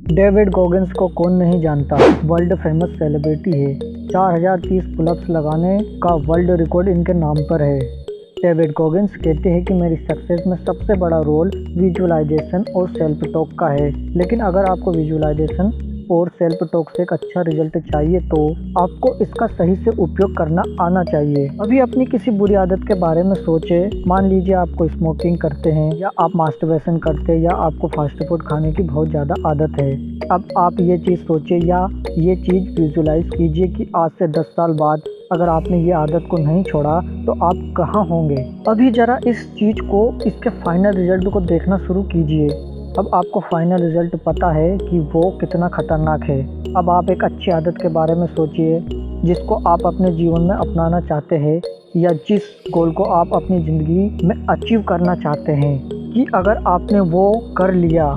David Goggins को कौन नहीं जानता। वर्ल्ड फेमस सेलिब्रिटी है। 4030 पुलअप्स लगाने का वर्ल्ड रिकॉर्ड इनके नाम पर है। डेविड गॉगिंस कहते हैं कि मेरी सक्सेस में सबसे बड़ा रोल विजुअलाइजेशन और सेल्फ टॉक का है। लेकिन अगर आपको विजुअलाइजेशन और सेल्फ टॉक से एक अच्छा रिजल्ट चाहिए तो आपको इसका सही से उपयोग करना आना चाहिए। अभी अपनी किसी बुरी आदत के बारे में सोचे। मान लीजिए आपको स्मोकिंग करते हैं, या आप मास्टरबेशन करते हैं, या आपको फास्ट फूड खाने की बहुत ज़्यादा आदत है। अब आप ये चीज़ सोचिए या ये चीज़ विजुअलाइज कीजिए कि आज से 10 साल बाद अगर आपने ये आदत को नहीं छोड़ा तो आप कहाँ होंगे। अभी ज़रा इस चीज़ को, इसके फाइनल रिजल्ट को देखना शुरू कीजिए। अब आपको फाइनल रिजल्ट पता है कि वो कितना खतरनाक है। अब आप एक अच्छी आदत के बारे में सोचिए जिसको आप अपने जीवन में अपनाना चाहते हैं, या जिस गोल को आप अपनी ज़िंदगी में अचीव करना चाहते हैं। कि अगर आपने वो कर लिया,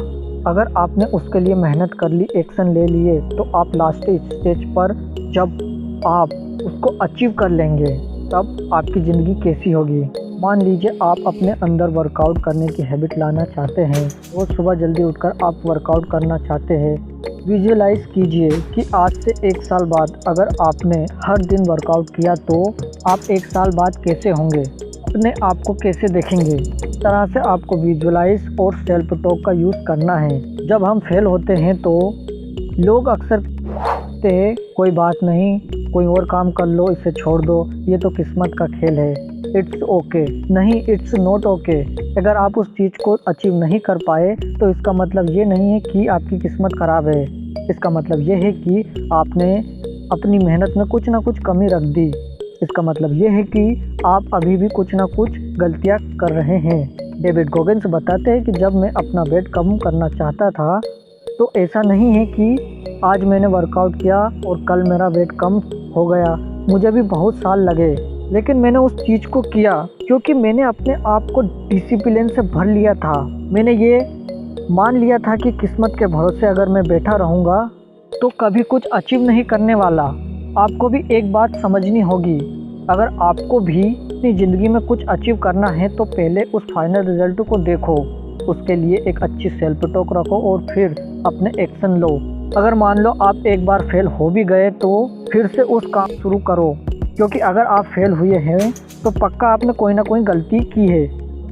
अगर आपने उसके लिए मेहनत कर ली, एक्शन ले लिए, तो आप लास्ट स्टेज पर जब आप उसको अचीव कर लेंगे तब आपकी ज़िंदगी कैसी होगी। मान लीजिए आप अपने अंदर वर्कआउट करने की हैबिट लाना चाहते हैं। रोज़ सुबह जल्दी उठकर आप वर्कआउट करना चाहते हैं। विजुअलाइज कीजिए कि आज से 1 साल बाद अगर आपने हर दिन वर्कआउट किया तो आप 1 साल बाद कैसे होंगे, अपने आप को कैसे देखेंगे। इस तरह से आपको विजुअलाइज और सेल्फ टॉक का यूज़ करना है। जब हम फेल होते हैं तो लोग अक्सर कहते हैं कोई बात नहीं, कोई और काम कर लो, इसे छोड़ दो, ये तो किस्मत का खेल है। It's okay. नहीं, इट्स नॉट ओके। अगर आप उस चीज़ को अचीव नहीं कर पाए तो इसका मतलब ये नहीं है कि आपकी किस्मत ख़राब है। इसका मतलब ये है कि आपने अपनी मेहनत में कुछ ना कुछ कमी रख दी। इसका मतलब ये है कि आप अभी भी कुछ ना कुछ गलतियाँ कर रहे हैं। डेविड गॉगिंस बताते हैं कि जब मैं अपना वेट कम करना चाहता था तो ऐसा नहीं है कि आज मैंने वर्कआउट किया और कल मेरा वेट कम हो गया। मुझे भी बहुत साल लगे, लेकिन मैंने उस चीज़ को किया क्योंकि मैंने अपने आप को डिसिप्लिन से भर लिया था। मैंने ये मान लिया था कि किस्मत के भरोसे अगर मैं बैठा रहूँगा तो कभी कुछ अचीव नहीं करने वाला। आपको भी एक बात समझनी होगी, अगर आपको भी अपनी ज़िंदगी में कुछ अचीव करना है तो पहले उस फाइनल रिजल्ट को देखो, उसके लिए एक अच्छी सेल्फ टॉक रखो और फिर अपने एक्शन लो। अगर मान लो आप एक बार फेल हो भी गए तो फिर से उस काम शुरू करो, क्योंकि अगर आप फेल हुए हैं तो पक्का आपने कोई ना कोई गलती की है।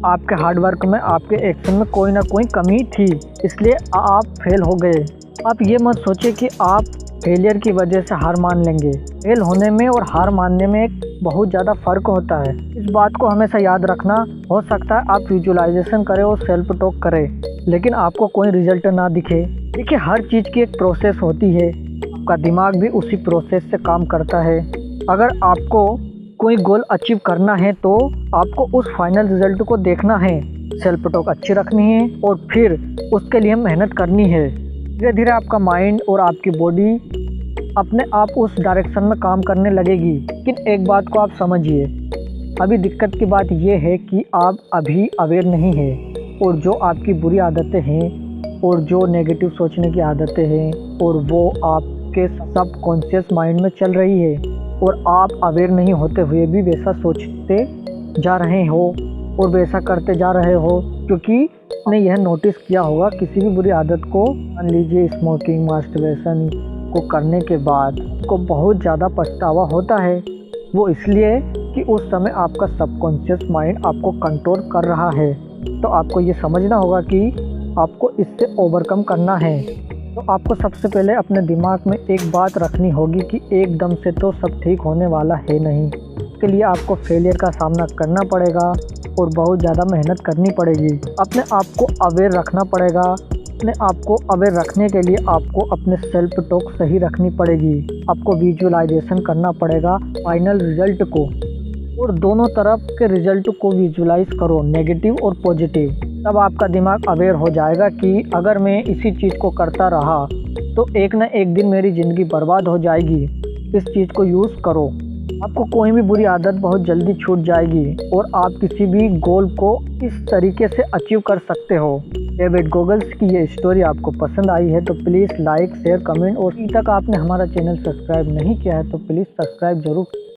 आपके हार्डवर्क में, आपके एक्शन में कोई ना कोई कमी थी, इसलिए आप फेल हो गए। आप ये मत सोचिए कि आप फेलियर की वजह से हार मान लेंगे। फेल होने में और हार मानने में एक बहुत ज़्यादा फ़र्क होता है। इस बात को हमेशा याद रखना। हो सकता है आप विजुअलाइजेशन करें और सेल्फ टॉक करें, लेकिन आपको कोई रिजल्ट ना दिखे। देखिए, हर चीज़ की एक प्रोसेस होती है। आपका दिमाग भी उसी प्रोसेस से काम करता है। अगर आपको कोई गोल अचीव करना है तो आपको उस फाइनल रिजल्ट को देखना है, सेल्फ टॉक अच्छी रखनी है और फिर उसके लिए मेहनत करनी है। धीरे धीरे आपका माइंड और आपकी बॉडी अपने आप उस डायरेक्शन में काम करने लगेगी। लेकिन एक बात को आप समझिए, अभी दिक्कत की बात यह है कि आप अभी अवेयर नहीं हैं, और जो आपकी बुरी आदतें हैं और जो नेगेटिव सोचने की आदतें हैं और वो आपके सबकॉन्शियस माइंड में चल रही है, और आप अवेयर नहीं होते हुए भी वैसा सोचते जा रहे हो और वैसा करते जा रहे हो। क्योंकि आपने यह नोटिस किया होगा, किसी भी बुरी आदत को, मान लीजिए स्मोकिंग, मास्टरबेशन को करने के बाद को बहुत ज़्यादा पछतावा होता है। वो इसलिए कि उस समय आपका सबकॉन्शियस माइंड आपको कंट्रोल कर रहा है। तो आपको ये समझना होगा कि आपको इससे ओवरकम करना है। तो आपको सबसे पहले अपने दिमाग में एक बात रखनी होगी कि एकदम से तो सब ठीक होने वाला है नहीं। इसके लिए आपको फेलियर का सामना करना पड़ेगा और बहुत ज़्यादा मेहनत करनी पड़ेगी। अपने आप को अवेयर रखना पड़ेगा। अपने आप को अवेयर रखने के लिए आपको अपने सेल्फ टॉक सही रखनी पड़ेगी। आपको विजुअलाइजेशन करना पड़ेगा फाइनल रिजल्ट को, और दोनों तरफ के रिजल्ट को विजुअलाइज करो, नेगेटिव और पॉजिटिव। तब आपका दिमाग अवेयर हो जाएगा कि अगर मैं इसी चीज़ को करता रहा तो एक न एक दिन मेरी ज़िंदगी बर्बाद हो जाएगी। इस चीज़ को यूज़ करो। आपको कोई भी बुरी आदत बहुत जल्दी छूट जाएगी और आप किसी भी गोल को इस तरीके से अचीव कर सकते हो। डेविड गॉगिंस की ये स्टोरी आपको पसंद आई है तो प्लीज़ लाइक, शेयर, कमेंट, और अभी तक आपने हमारा चैनल सब्सक्राइब नहीं किया है तो प्लीज़ सब्सक्राइब जरूर